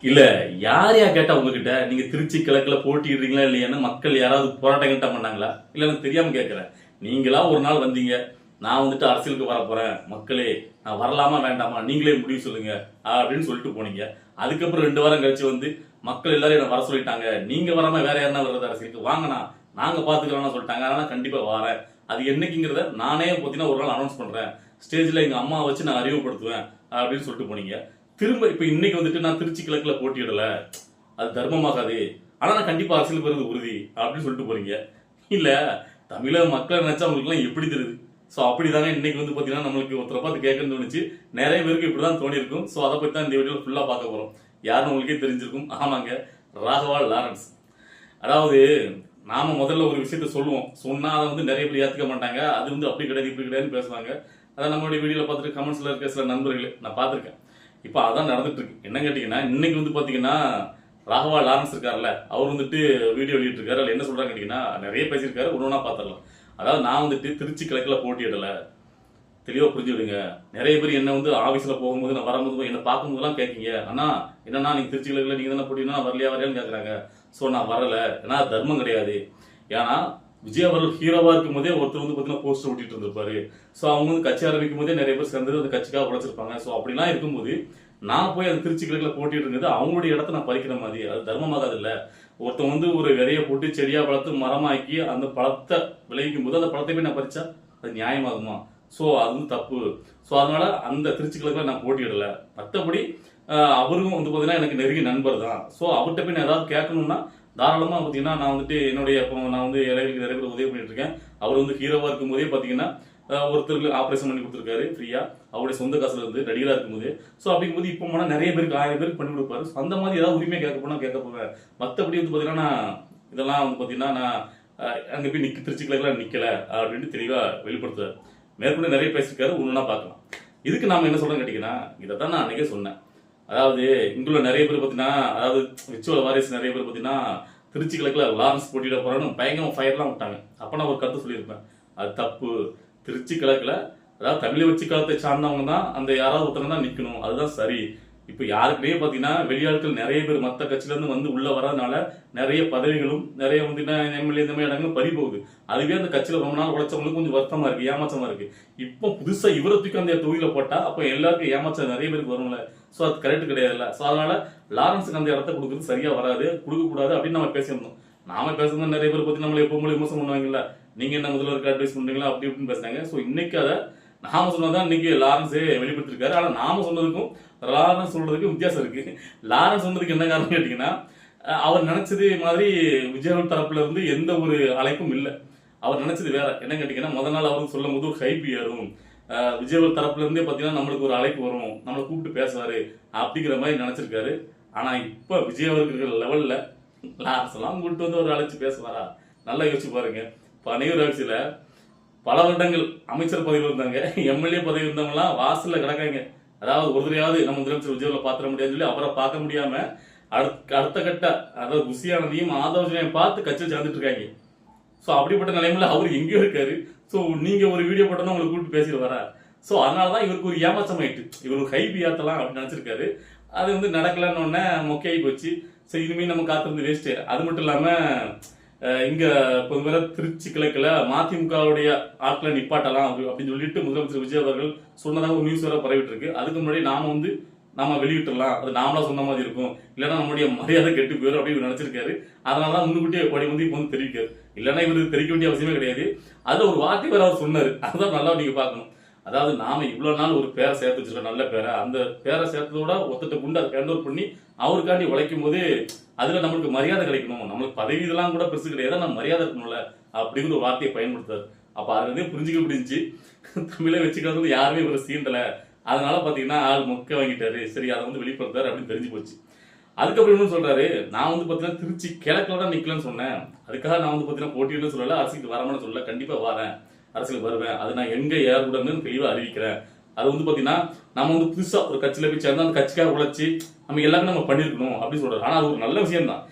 இல்ல, யாரையா கேட்டா உங்ககிட்ட நீங்க திருச்சி கிழக்குல போட்டியிடுறீங்களா இல்லையான்னு மக்கள் யாராவது போராட்டம் கிட்ட பண்ணாங்களா? இல்ல எனக்கு தெரியாம கேட்கிறேன். நீங்களா ஒரு நாள் வந்தீங்க, நான் வந்துட்டு அரசியலுக்கு வரப் போறேன், மக்களே நான் வரலாமா வேண்டாமா நீங்களே முடிவு சொல்லுங்க அப்படின்னு சொல்லிட்டு போனீங்க. அதுக்கப்புறம் 2 வாரம் கழிச்சு வந்து மக்கள் எல்லாரும் என்ன வர சொல்லிட்டாங்க, நீங்க வராம வேற யாருன்னா வர்றது அரசியலுக்கு வாங்கண்ணா, நாங்க பாத்துக்கிறோம்னு சொல்லிட்டாங்க, அதனால கண்டிப்பா வரேன். அது என்னைக்குங்கிறத நானே பாத்தீங்கன்னா ஒரு நாள் அனௌன்ஸ் பண்றேன், ஸ்டேஜ்ல எங்க அம்மா வச்சு நான் அறிமுகப்படுத்துவேன் அப்படின்னு சொல்லிட்டு போனீங்க. திரும்ப இப்ப இன்னைக்கு வந்துட்டு நான் திருச்சி கிழக்குல போட்டியிடல, அது தர்மமாகாது, ஆனா நான் கண்டிப்பா அரசியலுக்கு வருவது உறுதி அப்படின்னு சொல்லிட்டு போறீங்க. இல்ல, தமிழக மக்களை நினைச்சா உங்களுக்கு எல்லாம் எப்படி தெரியுது? சோ அப்படிதாங்க இன்னைக்கு வந்து பாத்தீங்கன்னா நம்மளுக்கு ஒருத்தரை பார்த்து கேட்கணும்னு தோணுச்சு. நிறைய பேருக்கு இப்படிதான் தோணி இருக்கும். சோ அதை பத்தி தான் இந்த வீடியோல ஃபுல்லா பார்க்க போறோம். யாருன்னு உங்களுக்கே தெரிஞ்சிருக்கும். ஆமாங்க, ராகவா லாரன்ஸ். அதாவது நாம முதல்ல ஒரு விஷயத்த சொல்லுவோம், சொன்னா அதை வந்து நிறைய பேர் ஏத்துக்க மாட்டாங்க. அது வந்து அப்படி கிடையாது இப்படி கிடையாதுன்னு பேசுவாங்க. அதான் நம்மளுடைய வீடியோல பார்த்துட்டு கமெண்ட்ஸ்ல இருக்க சில நண்பர்களே நான் பார்த்திருக்கேன். இப்ப அதான் நடந்துட்டு இருக்கு. என்ன கேட்டீங்கன்னா, இன்னைக்கு வந்து பாத்தீங்கன்னா ராகவா லாரன்ஸ் இருக்காருல்ல, அவர் வந்துட்டு வீடியோ வெளியிட்டு இருக்காரு. அதுல என்ன சொல்றாங்க கேட்டீங்கன்னா, நிறைய பேசியிருக்காரு, ஒன்னொன்னா பாத்திரலாம். அதாவது நான் வந்துட்டு திருச்சி கிழக்குல போட்டியிடல, தெளிவா புரிஞ்சுடுங்க. நிறைய பேர் என்ன வந்து ஆபீஸ்ல போகும்போது நான் வரும்போது என்ன பார்க்கும்போதெல்லாம் கேட்கீங்க, அண்ணா என்னன்னா நீங்க திருச்சி கிழக்குல நீங்க தானே போட்டினா வரலையா வரலையான்னு கேட்கறாங்க. சோ நான் வரல, ஏன்னா தர்மம் கிடையாது. ஏன்னா விஜய் அவர்கள் ஹீரோவா இருக்கும் போதே ஒருத்தர் வந்து பாத்தீங்கன்னா போஸ்டர் ஓட்டிட்டு இருந்திருப்பாரு. சோ அவங்க வந்து கட்சி ஆரம்பிக்கும் போதே நிறைய பேர் சேர்ந்து அந்த கட்சிக்காக உழைச்சிருப்பாங்க. சோ அப்படிலாம் இருக்கும்போது நான் போய் அந்த திருச்சி கிழக்குல போட்டிட்டு இருந்தது அவங்களுடைய இடத்த நான் பறிக்கிற மாதிரி, அது தர்மமாகாது இல்ல. ஒருத்தன் வந்து ஒரு விதைய போட்டு செடியா வளர்த்து மரமாக்கி அந்த பழத்தை விளைவிக்கும் போது அந்த பழத்தை போய் நான் பறிச்சா அது நியாயமாகுமா? சோ அது வந்து தப்பு. சோ அதனால அந்த திருச்சி கிழக்குல நான் போட்டியிடல. மற்றபடி அவரும் வந்து பாத்தீங்கன்னா எனக்கு நெருங்கிய நண்பர் தான். சோ அவர்கிட்ட போய் நான் ஏதாவது கேட்கணும்னா தாராளமா பாத்தீங்கன்னா நான் வந்துட்டு என்னுடைய நான் வந்து ஏழைகளுக்கு நிறைய பேர் உதவி பண்ணிட்டு இருக்கேன். அவர் வந்து ஹீரோவா இருக்கும் போதே பாத்தீங்கன்னா ஒருத்தருக்கு ஆபரேஷன் பண்ணி கொடுத்துருக்காரு ஃப்ரீயா, அவருடைய சொந்த காசுல இருந்து நடிகரா இருக்கும்போது. சோ அப்படிங்கும்போது இப்போ போனா நிறைய பேருக்கு 1000 பேருக்கு பண்ணி கொடுப்பாரு. அந்த மாதிரி ஏதாவது உரிமை கேட்க போனா கேட்க போவேன். மத்தபடி வந்து பாத்தீங்கன்னா நான் இதெல்லாம் வந்து பாத்தீங்கன்னா நான் அங்க போய் திருச்சி கிழக்குல நிக்கல அப்படின்னு தெளிவா வெளிப்படுத்துவார். மேற்கொண்டு நிறைய பேசியிருக்காரு, ஒண்ணுன்னா பார்க்கலாம். இதுக்கு நாம என்ன சொல்றோம் கேட்டீங்கன்னா, இதைத்தான் நான் அன்னைக்கே சொன்னேன். அதாவது இங்குள்ள நிறைய பேர் பாத்தீங்கன்னா, அதாவது விச்சுவல் வாரிசு நிறைய பேர் பாத்தீங்கன்னா திருச்சி கிழக்குல லாரன்ஸ் போட்டியிட போறான்னு பயங்கரமா ஃபயர்லாம் விட்டாங்க. அப்ப நான் ஒரு கருத்து சொல்லியிருப்பேன், அது தப்பு. திருச்சி கிழக்குல அதாவது தமிழ் வச்சு காலத்தை சார்ந்தவங்க தான் அந்த யாராவது ஒருத்தவங்க தான் நிக்கணும், அதுதான் சரி. இப்ப யாருக்குமே பாத்தீங்கன்னா வெளியாட்கள் நிறைய பேர் மத்த கட்சியில இருந்து வந்து உள்ள வரதுனால நிறைய பதவிகளும் நிறைய வந்து எம்எல்ஏ இந்த மாதிரி இடங்களும் பறி போகுது. அதுவே அந்த கட்சியில ரொம்ப நாள் உழைச்சவங்களுக்கு கொஞ்சம் வருத்தமா இருக்கு, ஏமாச்சமா இருக்கு. இப்போ புதுசா இவரத்துக்கு அந்த தொகுதியில போட்டா அப்ப எல்லாருக்கும் ஏமாச்சம் நிறைய பேருக்கு வரும்ல. சோ அது கரெக்ட் கிடையாதுல்ல. சோ அதனால லாரன்ஸுக்கு அந்த இடத்த கொடுக்கறது சரியா வராது, கொடுக்க கூடாது அப்படின்னு நம்ம பேசியிருந்தோம். நாம பேசுறது நிறைய பேர் பத்தி நம்மள எப்பவும் விமர்சனம் பண்ணுவாங்கல்ல, நீங்க என்ன முதல்வருக்கு அட்வைஸ் பண்றீங்களா அப்படி இப்படின்னு பேசுறாங்க. சோ இன்னைக்கு அதை நாம சொன்னதான் இன்னைக்கு லாரன்ஸே வெளிப்படுத்திருக்காரு. ஆனா நாம சொன்னதுக்கும் லாரன்ஸ் சொல்றதுக்கும் வித்தியாசம் இருக்கு. லாரன்ஸ் சொன்னதுக்கு என்ன காரணம் கேட்டீங்கன்னா, அவர் நினைச்சது மாதிரி விஜய் தரப்புல இருந்து எந்த ஒரு அழைப்பும் இல்லை. அவர் நினைச்சது வேற. என்ன கேட்டீங்கன்னா, முதல் நாள் அவருக்கு சொல்லும் போது ஒரு ஹைப் ஏறும், விஜய் தரப்புல இருந்தே பாத்தீங்கன்னா நம்மளுக்கு ஒரு அழைப்பு வரும், நம்மளை கூப்பிட்டு பேசுவாரு அப்படிங்கிற மாதிரி நினைச்சிருக்காரு. ஆனா இப்ப விஜய் அவருக்கு இருக்கிற லெவல்ல லாரன்ஸ் எல்லாம் கூப்பிட்டு வந்து ஒரு அழைச்சு பேசுவாரா? நல்லா யோசிச்சு பாருங்க. இப்ப அனைவரும் ஆட்சியில பல வருடங்கள் அமைச்சர் பதவியில் இருந்தாங்க, எம்எல்ஏ பதவி இருந்தவங்கலாம் வாசல்ல கிடக்காங்க. அதாவது ஒரு தடையாவது நம்ம முதலமைச்சர் விஜய்ல பாத்திர முடியாதுன்னு சொல்லி அவரை பார்க்க முடியாம அடுத்த கட்ட அதாவது குஷியானதையும் ஆதரவையும் பார்த்து கட்சியில் சேர்ந்துட்டு இருக்காங்க. சோ அப்படிப்பட்ட நிலைமையில அவர் எங்கேயோ இருக்காரு. சோ நீங்க ஒரு வீடியோ போட்டோம்னா உங்களை கூப்பிட்டு பேசிட்டு வரா. சோ அதனாலதான் இவருக்கு ஒரு ஏமாச்சம் ஆயிட்டு, இவர் ஒரு ஹைப் ஏத்தலாம் அப்படின்னு நினைச்சிருக்காரு. அது வந்து நடக்கலன்னு உடனே மொக்கையாகி போச்சு. சோ இனிமே நம்ம காத்திருந்து வேஸ்ட். அது மட்டும் இல்லாம இங்க பொதுவாக திருச்சி கிழக்குல மதிமுகவுடைய ஆட்களை நிப்பாட்டலாம் அப்படின்னு சொல்லிட்டு முதலமைச்சர் விஜய் அவர்கள் சொன்னதாக ஒரு நியூஸ் வேற பரவிட்டு இருக்கு. அதுக்கு முன்னாடி நாம வெளியிட்டுலாம், அது நாமளா சொன்ன மாதிரி இருக்கும், இல்லைன்னா நம்மளுடைய மரியாதை கெட்டு போயிடும் அப்படின்னு நினைச்சிருக்காரு. அதனாலதான் முன்னுக்கூட்டியே படி வந்து இப்போ வந்து தெரிவிக்காரு. இல்லைன்னா இவருக்கு தெரிவிக்க வேண்டிய அவசியமே கிடையாது. அதுல ஒரு வார்த்தை வேற அவர் சொன்னாரு, அதுதான் நல்லா நீங்க பாக்கணும். அதாவது நாம இவ்வளவு நாள் ஒரு பேரை சேர்த்து வச்சிருக்கோம், நல்ல பேரை. அந்த பேரை சேர்த்ததோட ஒத்தட்ட குண்டு அதை கண்டோர் பண்ணி அவருக்காண்டி உழைக்கும் போது அதுல நம்மளுக்கு மரியாதை கிடைக்கணும், நம்மளுக்கு பதவி இதெல்லாம் கூட பெருசு கிடையாது, நம்ம மரியாதை இருக்கணும்ல அப்படிங்கிற ஒரு வார்த்தையை பயன்படுத்தாரு. அப்ப அதுல இருந்தே புரிஞ்சுக்க முடிஞ்சு தமிழை வச்சுக்கிறது யாருமே இவரை சீண்டல. அதனால பாத்தீங்கன்னா ஆள் மொக்க வாங்கிட்டாரு. சரி, அதை வந்து வெளிப்படுத்தாரு அப்படின்னு தெரிஞ்சு போச்சு. அதுக்கப்புறம் என்ன சொல்றாரு, நான் வந்து பாத்தீங்கன்னா திருச்சி கிழக்குல தான் நிக்கலன்னு சொன்னேன், அதுக்காக நான் வந்து பாத்தீங்கன்னா போட்டியிடன்னு சொல்லல, அரசுக்கு வரமான்னு சொல்லல, கண்டிப்பா வரேன், அரசியலுக்கு வருவேன், அது நான் எங்க யாருடன் தெளிவா அறிவிக்கிறேன். அது வந்து பாத்தீங்கன்னா நம்ம வந்து புதுசா ஒரு கட்சியில போய் சேர்ந்தா அந்த கட்சிக்காக உழைச்சி நம்ம எல்லாமே நம்ம பண்ணிருக்கணும் அப்படின்னு சொல்றாரு. ஆனா அது ஒரு நல்ல விஷயம் தான்.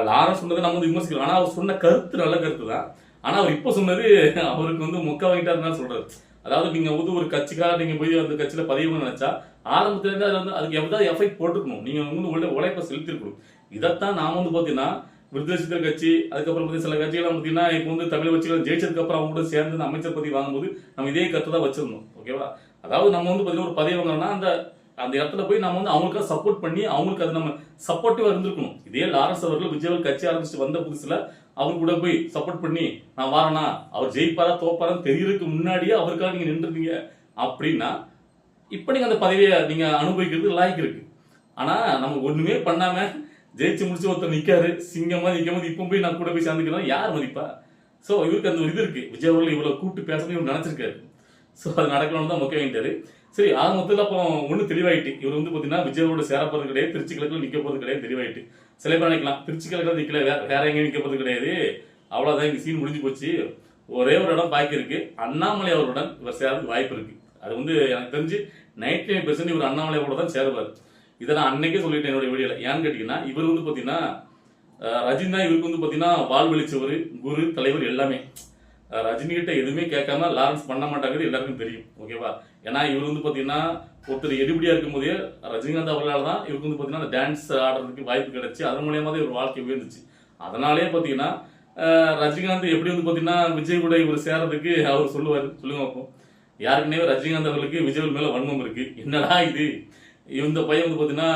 லாரன்ஸ் சொன்னதை நம்ம வந்து விமர்சிக்கிறோம், ஆனா அவர் சொன்ன கருத்து நல்ல கருத்து தான். ஆனா அவர் இப்ப சொன்னது அவருக்கு வந்து மொக்க வாங்கிட்டாருன்னு சொல்றாரு. அதாவது நீங்க வந்து ஒரு கட்சிக்காக நீங்க போய் அந்த கட்சியில பதிவு நினைச்சா ஆரம்பத்துல இருந்து அதுல வந்து அதுக்கு எவ்வளவு எஃபெக்ட் போட்டுக்கணும், நீங்க வந்து உழைப்பை செலுத்திருக்கணும். இதைத்தான் நாம வந்து பாத்தீங்கன்னா விடுதலை சிறுத்தைகள் கட்சி, அதுக்கப்புறம் வந்து சில கட்சிகள் பாத்தீங்கன்னா இப்போ வந்து தமிழ் கட்சிகள் ஜெயிச்சதுக்கு அப்புறம் அவங்க கூட சேர்ந்து இந்த அமைச்சர் பதவி வாங்கும்போது நம்ம இதே கருத்து தான் வச்சிருந்தோம். ஓகேவா? அதாவது நம்ம வந்து பாத்தீங்கன்னா ஒரு பதவி வாங்கினா அந்த அந்த இடத்துல போய் நம்ம வந்து அவங்களுக்காக சப்போர்ட் பண்ணி அவங்களுக்கு அது நம்ம சப்போர்ட்டிவா இருந்திருக்கணும். இதே லாரன்ஸ் அவர்கள் விஜய் அவர்கள் கட்சி ஆரம்பிச்சு வந்த புதுசுல அவர் கூட போய் சப்போர்ட் பண்ணி நான் வாரனா அவர் ஜெயிப்பாரா தோப்பாரான்னு தெரியறதுக்கு முன்னாடியே அவருக்காக நீங்க நின்றுருந்தீங்க அப்படின்னா இப்ப நீங்க அந்த பதவியை நீங்க அனுபவிக்கிறது லாய்க்கு இருக்கு. ஆனா நம்ம ஒண்ணுமே பண்ணாம ஜெயிச்சு முடிச்சு ஒருத்தர் நிக்காரு சிங்கமா நிக்கும் போது இப்ப போய் நான் கூட போய் சேர்ந்துக்கிறோம் யார் மதிப்பா? சோ இவருக்கு அந்த ஒரு இது இருக்கு, விஜய் அவர்கள் இவ்வளவு கூப்பிட்டு பேசணும் இவர் நினைச்சிருக்காரு. சோ அது நடக்கணும்னு தான் முக்கியம் வாங்கிட்டாரு. சரி ஆக மொத்தத்தில் அப்போ ஒன்றும் தெளிவாயிட்டு, இவர் வந்து பார்த்தீங்கன்னா விஜயோட சேர போறது கிடையாது, திருச்சி கிழக்கில் நிற்க போறது கிடையாது, தெளிவாயிட்டு. சில பேர் நினைக்கலாம் திருச்சி கிழக்கில் நிற்கல வேற எங்கேயும் நிற்க போறது கிடையாது, அவ்வளோதான் இங்கே சீன் முடிஞ்சு போச்சு, ஒரே ஒரு இடம் பாக்கி இருக்கு, அண்ணாமலை அவருடன் இவர் சேரதுக்கு வாய்ப்பு இருக்கு. அது வந்து எனக்கு தெரிஞ்சு 99% இவர் அண்ணாமலையோட தான் சேருவார். இதை நான் அன்னைக்கே சொல்லிட்டேன் என்னோட வீடியோல. ஏன்னு கேட்டீங்கன்னா இவர் வந்து பார்த்தீங்கன்னா ரஜினி இவருக்கு வந்து பார்த்தீங்கன்னா வாழ்வெளிச்சவர், குரு, தலைவர் எல்லாமே. ரஜினி கிட்ட எதுவுமே கேட்காம லாரன்ஸ் பண்ண மாட்டாங்கிறது எல்லாருக்கும் தெரியும். ஓகேவா? ஏன்னா இவர் வந்து பாத்தீங்கன்னா ஒருத்தர் எடுபடியா இருக்கும் போதே ரஜினிகாந்த் அவர்களால் தான் இவருக்கு வந்து பாத்தீங்கன்னா டான்ஸ் ஆடுறதுக்கு வாய்ப்பு கிடைச்சு, அதன் மூலியமா தான் இவர் வாழ்க்கை உயர்ந்துச்சு. அதனாலே பாத்தீங்கன்னா ரஜினிகாந்த் எப்படி வந்து பாத்தீங்கன்னா விஜய் கூட இவர் சேரதுக்கு அவர் சொல்லுவாரு, சொல்லுங்க பார்ப்போம். யாருக்குன்னே ரஜினிகாந்த் அவர்களுக்கு விஜய் மேல வன்மம் இருக்கு. என்னடா இது, இந்த பையன் வந்து பாத்தீங்கன்னா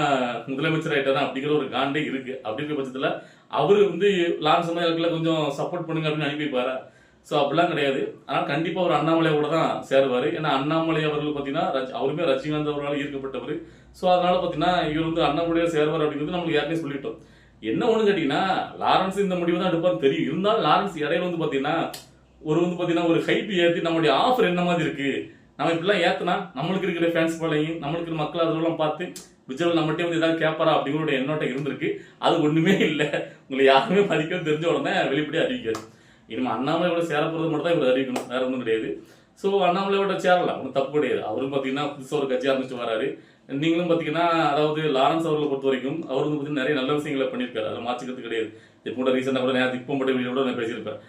முதலமைச்சர் ஆயிட்டாரா அப்படிங்கிற ஒரு காண்டே இருக்கு. அப்படிங்கிற பட்சத்துல அவரு வந்து லாரன்ஸ் மாதிரி கொஞ்சம் சப்போர்ட் பண்ணுங்க அப்படின்னு அனுப்பிப்பாரா? ஸோ அப்படிலாம் கிடையாது. ஆனால் கண்டிப்பாக ஒரு அண்ணாமலையோட தான் சேருவார். ஏன்னா அண்ணாமலை அவர்கள் பார்த்தீங்கன்னா அவருமே ரஜினிகாந்த் அவர்களால் ஈர்க்கப்பட்டவர். ஸோ அதனால பார்த்தீங்கன்னா இவர் வந்து அண்ணாமலையோட சேருவார் அப்படிங்கிறது நம்மளுக்கு யாருமே சொல்லிட்டோம். என்ன ஒன்று கேட்டீங்கன்னா லாரன்ஸ் இந்த முடிவு தான் எடுப்பான்னு தெரியும். இருந்தாலும் லாரன்ஸ் இடையில வந்து பார்த்தீங்கன்னா வந்து பார்த்தீங்கன்னா ஒரு ஹைப் ஏற்றி நம்மளுடைய ஆஃபர் என்ன மாதிரி இருக்கு, நம்ம இப்படிலாம் ஏற்றினா நம்மளுக்கு இருக்கிற ஃபேன்ஸ் ஃபாலோயிங், நம்மளுக்கு இருக்கிற மக்கள் அதெல்லாம் பார்த்து விஜய் நம்மகிட்டே வந்து ஏதாவது கேட்பாரா அப்படிங்கிற எண்ணோட்டம் இருந்திருக்கு. அது ஒன்றுமே இல்லை. உங்களை யாருமே மதிக்க தெரிஞ்ச உடனே வெளிப்படையாக அறிவிக்காது. இனிமே அண்ணாமலையோட சேர போறது மட்டும் தான் இவர் அறிவிக்கணும், வேற ஒன்றும் கிடையாது. ஸோ அண்ணாமலையோட சேரலாம், ஒன்றும் தப்பு கிடையாது. அவரும் பார்த்தீங்கன்னா புதுசாக ஒரு கட்சி ஆரம்பிச்சு வராரு. நீங்களும் பார்த்தீங்கன்னா அதாவது லாரன்ஸ் அவர்களை பொறுத்த வரைக்கும் அவர் வந்து பார்த்தீங்கன்னா நிறைய நல்ல விஷயங்களை பண்ணியிருக்காரு, அதை மாற்றிக்கிறது கிடையாது. இப்போ கூட ரீசெண்டாக கூட நேரத்துக்கு இப்போ மட்டும் வீடியோ கூட நான் பேசியிருப்பேன்.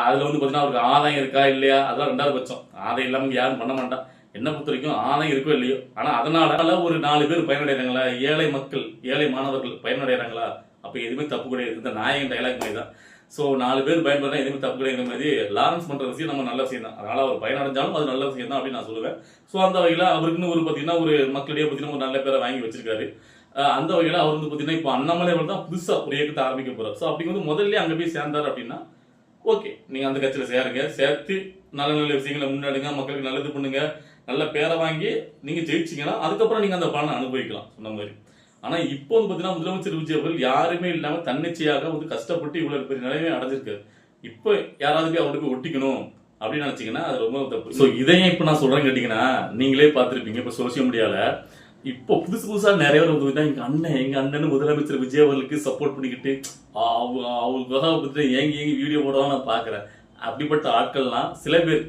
அதில் வந்து பார்த்தீங்கன்னா அவருக்கு ஆதாயம் இருக்கா இல்லையா அதெல்லாம் ரெண்டாவது பட்சம். ஆதாயம் இல்லாமல் யாரும் பண்ண மாட்டான். என்ன பொறுத்த வரைக்கும் ஆதாயம் இருக்கோ இல்லையோ, ஆனால் அதனால ஒரு 4 பேர் பயனடைகிறாங்களா, ஏழை மக்கள் ஏழை மாணவர்கள் பயனடைகிறாங்களா, அப்போ எதுவுமே தப்பு கிடையாது. இந்த நாயகன் டைலாக் மாதிரி தான். ஸோ 4 பேர் பயன்படுறா எதுவுமே தப்பு கிடைக்கிற மாதிரி லாரன்ஸ் பண்ற விஷயம் நம்ம நல்ல விஷயம் தான். அதனால அவர் பயனடைஞ்சாலும் அது நல்ல விஷயம் தான் அப்படின்னு நான் சொல்லுவேன். ஸோ அந்த வகையில் அவருக்குன்னு ஒரு பார்த்தீங்கன்னா ஒரு மக்களிடையே பார்த்தீங்கன்னா ஒரு நல்ல பேரை வாங்கி வச்சிருக்காரு. அந்த வகையில் அவர் வந்து பார்த்தீங்கன்னா இப்போ அண்ணாமலை அவர் தான் புதுசாக ஒரு இயக்கத்தை ஆரம்பிக்க போறாரு. ஸோ அப்படி வந்து முதல்ல அங்கே போய் சேர்ந்தார் அப்படின்னா ஓகே, நீங்க அந்த கட்சியில் சேருங்க, சேர்த்து நல்ல நல்ல விஷயங்களை முன்னாடுங்க, மக்களுக்கு நல்லது பண்ணுங்க, நல்ல பேரை வாங்கி நீங்க ஜெயிச்சிங்கன்னா அதுக்கப்புறம் நீங்க அந்த பலனை அனுபவிக்கலாம் சொன்ன மாதிரி. ஆனா இப்போ வந்து பாத்தீங்கன்னா முதலமைச்சர் விஜய் அவர்கள் யாருமே இல்லாம தன்னிச்சையாக வந்து கஷ்டப்பட்டு இவ்வளவு பெரிய நிலைமை அடைஞ்சிருக்காரு. இப்போ யாராவது போய் அவருக்கு போய் ஒட்டிக்கணும் அப்படின்னு நினைச்சீங்கன்னா அது ரொம்ப தப்பு. ஸோ இதையும் இப்போ நான் சொல்றேன் கேட்டீங்கன்னா நீங்களே பார்த்துருப்பீங்க. இப்போ சோசியல் மீடியால இப்போ புதுசா நிறைய பேர் வந்து எங்க அண்ணன் முதலமைச்சர் விஜய் அவர்களுக்கு சப்போர்ட் பண்ணிக்கிட்டு அவங்களுக்காக ஏங்கி வீடியோ போடலாம் நான் பாக்குறேன். அப்படிப்பட்ட ஆட்கள்லாம் சில பேர்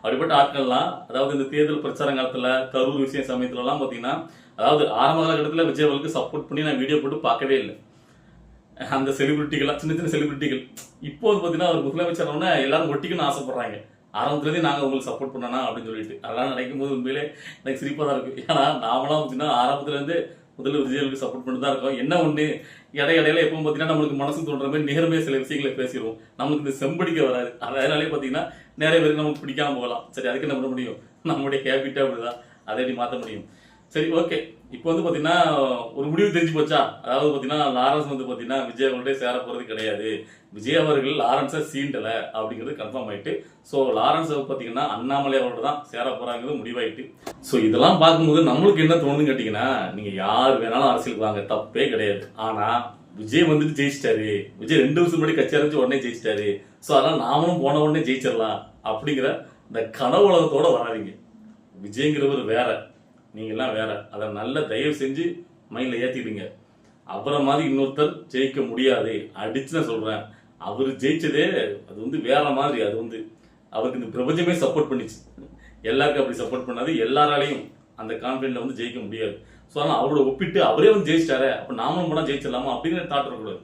அப்படிப்பட்ட ஆட்கள்லாம் அதாவது இந்த தேர்தல் பிரச்சார காலத்துல கரூர் விஷயம் சமயத்துல எல்லாம் பாத்தீங்கன்னா அதாவது ஆரம்ப காலகட்டத்தில் விஜய் அவர்களுக்கு சப்போர்ட் பண்ணி நான் வீடியோ போட்டு பார்க்கவே இல்லை. அந்த செலிபிரிட்டிகள் சின்ன சின்ன செலிபிரிட்டிகள் இப்போ வந்து பாத்தீங்கன்னா அவர் முதலமைச்சர் எல்லாரும் ஒட்டிக்கணும்னு ஆசைப்படுறாங்க. ஆரம்பத்துலேருந்து நாங்கள் உங்களுக்கு சப்போர்ட் பண்ணனா அப்படின்னு சொல்லிட்டு அதெல்லாம் நினைக்கும் போது உண்மையிலே எனக்கு சிரிப்பாக தான் இருக்கு. ஏன்னா நாமளாம் பார்த்தீங்கன்னா ஆரம்பத்துலேருந்து முதல்ல விஜய்க்கு சப்போர்ட் பண்ணிட்டு தான் இருக்கோம். என்ன ஒன்று இடையில எப்பவும் பார்த்தீங்கன்னா நம்மளுக்கு மனசு தோன்ற மாதிரி நேர்மையாக சில விஷயங்களை பேசிடுவோம். நம்மளுக்கு இந்த செம்படிக்க வராது. அதனாலே பார்த்தீங்கன்னா நிறைய பேருக்கு நமக்கு பிடிக்காம போகலாம். சரி, அதுக்கு என்ன பண்ண முடியும், நம்மளுடைய ஹேபிட்டே அப்படிதான், அதை எப்படி மாற்ற முடியும். சரி, ஓகே. இப்போ வந்து பாத்தீங்கன்னா ஒரு முடிவு தெரிஞ்சு போச்சா, அதாவது பாத்தீங்கன்னா லாரன்ஸ் வந்து பாத்தீங்கன்னா விஜய் அவர்களே சேர போறது கிடையாது, விஜய் அவர்கள் லாரன்ஸை சீண்டல அப்படிங்கிறது கன்ஃபார்ம் ஆயிட்டு. ஸோ லாரன்ஸ் பாத்தீங்கன்னா அண்ணாமலை அவரோட தான் சேர போறாங்கிறது முடிவாயிட்டு. ஸோ இதெல்லாம் பார்க்கும்போது நம்மளுக்கு என்ன தோணுன்னு கேட்டீங்கன்னா நீங்க யார் வேணாலும் அரசியலுக்கு வாங்க, தப்பே கிடையாது. ஆனா விஜய் வந்துட்டு ஜெயிச்சிட்டாரு, விஜய் 2 வருஷம் முன்னாடி கட்சி ஆரம்பிச்சு உடனே ஜெயிச்சிட்டாரு, ஸோ அதெல்லாம் நாமளும் போன உடனே ஜெயிச்சிடலாம் அப்படிங்கிற இந்த கனவு உலகத்தோட வராதிங்க. விஜய்ங்கிறவர் வேற, நீங்கெல்லாம் வேற. அதை நல்ல தயவு செஞ்சு மைண்ட்ல ஏத்திடுங்க. அப்புறம் மாதிரி இன்னொருத்தர் ஜெயிக்க முடியாது அடிச்சு நான் சொல்றேன். அவர் ஜெயிச்சதே அது வந்து வேற மாதிரி. அது வந்து அவருக்கு இந்த பிரபஞ்சமே சப்போர்ட் பண்ணிச்சு. எல்லாருக்கும் அப்படி சப்போர்ட் பண்ணாது, எல்லாராலையும் அந்த கான்பிடன்ட்ல வந்து ஜெயிக்க முடியாது. ஸோ ஆனால் அவரோட ஒப்பிட்டு அவரே வந்து ஜெயிச்சிட்டாரு, அப்போ நாமளும் போனால் ஜெயிச்சிடலாமா அப்படிங்கிற தாட் வரக்கூடாது.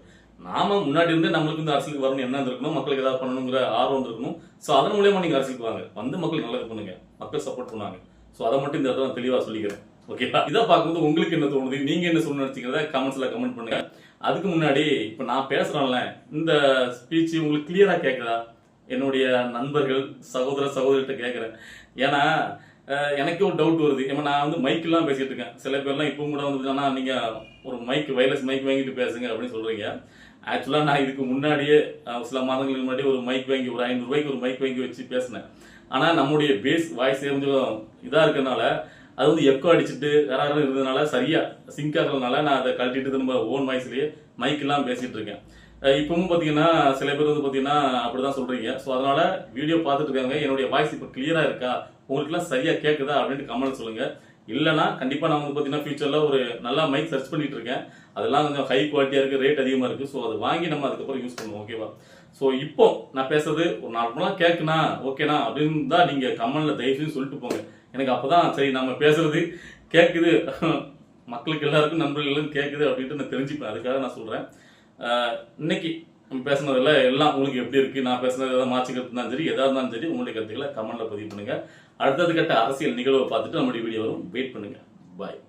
நாம முன்னாடி இருந்து நம்மளுக்கு இந்த அரசியலுக்கு வரணும் என்ன இருக்கணும், மக்களுக்கு ஏதாவது பண்ணணுங்கிற ஆர்வம் இருக்கணும். ஸோ அதன் மூலியமா நீங்க அரசியலுக்கு வாங்க, வந்து மக்கள் நல்லது பண்ணுங்க, மக்கள் சப்போர்ட் பண்ணுவாங்க. ஸோ அதை மட்டும் இந்த இடத்துல நான் தெளிவா சொல்லிக்கிறேன். ஓகேவா? இதை பார்க்கும்போது உங்களுக்கு என்ன தோணுது, நீங்க என்ன சொல்லணும்னு நினைச்சீங்கிறத கமெண்ட்ஸ்ல கமெண்ட் பண்ணுங்க. அதுக்கு முன்னாடி இப்ப நான் பேசுறேன்ல, இந்த ஸ்பீச் உங்களுக்கு கிளியரா கேட்குதா? என்னுடைய நண்பர்கள் சகோதர சகோதரிகிட்ட கேட்குறேன். ஏன்னா எனக்கு ஒரு டவுட் வருது. ஏன்னா நான் வந்து மைக்கெல்லாம் பேசிட்டு இருக்கேன். சில பேர்லாம் இப்பவும் கூட வந்து ஆனால் நீங்க ஒரு மைக் வயர்லெஸ் மைக் வாங்கிட்டு பேசுங்க அப்படின்னு சொல்றீங்க. ஆக்சுவலா நான் இதுக்கு முன்னாடியே சில மாதங்களுக்கு முன்னாடி ஒரு மைக் வாங்கி ஒரு 500 ரூபாய்க்கு ஒரு மைக் வாங்கி வச்சு பேசினேன். ஆனா நம்முடைய பேஸ் வாய்ஸ் கொஞ்சம் இதா இருக்கனால அது வந்து எக்கோ அடிச்சுட்டு யாராவது இருந்ததுனால சரியா சிங்க் ஆகிறதுனால நான் அதை கழட்டிட்டு திரும்ப ஓன் வாய்ஸ்லயே மைக் எல்லாம் பேசிட்டு இருக்கேன். இப்பவும் பாத்தீங்கன்னா சில பேர் வந்து பாத்தீங்கன்னா அப்படிதான் சொல்றீங்க. ஸோ அதனால வீடியோ பார்த்துட்டு இருக்காங்க, என்னுடைய வாய்ஸ் இப்போ கிளியரா இருக்கா, உங்களுக்கு எல்லாம் சரியா கேட்குதா அப்படின்னு கமெண்ட் சொல்லுங்க. இல்லைன்னா கண்டிப்பா நான் வந்து பாத்தீங்கன்னா ஃபியூச்சர்ல ஒரு நல்ல மைக் சர்ச் பண்ணிட்டு இருக்கேன். அதெல்லாம் கொஞ்சம் ஹை குவாலிட்டியா இருக்கு, ரேட் அதிகமா இருக்கு. ஸோ அதை வாங்கி நம்ம அதுக்கப்புறம் யூஸ் பண்ணுவோம். ஓகேவா? ஸோ இப்போ நான் பேசுறது ஒரு நார்மலா கேட்குனா ஓகேனா அப்படின்னு தான் நீங்க கமெண்ட்ல தயவுசெய்து சொல்லிட்டு போங்க. எனக்கு அப்பதான் சரி நம்ம பேசுறது கேட்குது, மக்களுக்கு எல்லாருக்கும் நண்பர்களுக்கும் கேட்குது அப்படின்ட்டு நான் தெரிஞ்சுப்பேன். அதுக்காக நான் சொல்றேன். இன்னைக்கு நம்ம பேசுனதுல எல்லாம் உங்களுக்கு எப்படி இருக்கு, நான் பேசுனது ஏதாவது மாற்றி கருத்து இருந்தாலும் சரி, எதா இருந்தாலும் சரி, உங்களுடைய கருத்துக்களை கமெண்ட்ல பதிவு பண்ணுங்க. அடுத்தது கட்ட அரசியல் நிகழ்வை பார்த்துட்டு நம்மளுடைய வீடியோ வரும். வெயிட் பண்ணுங்க. பாய்.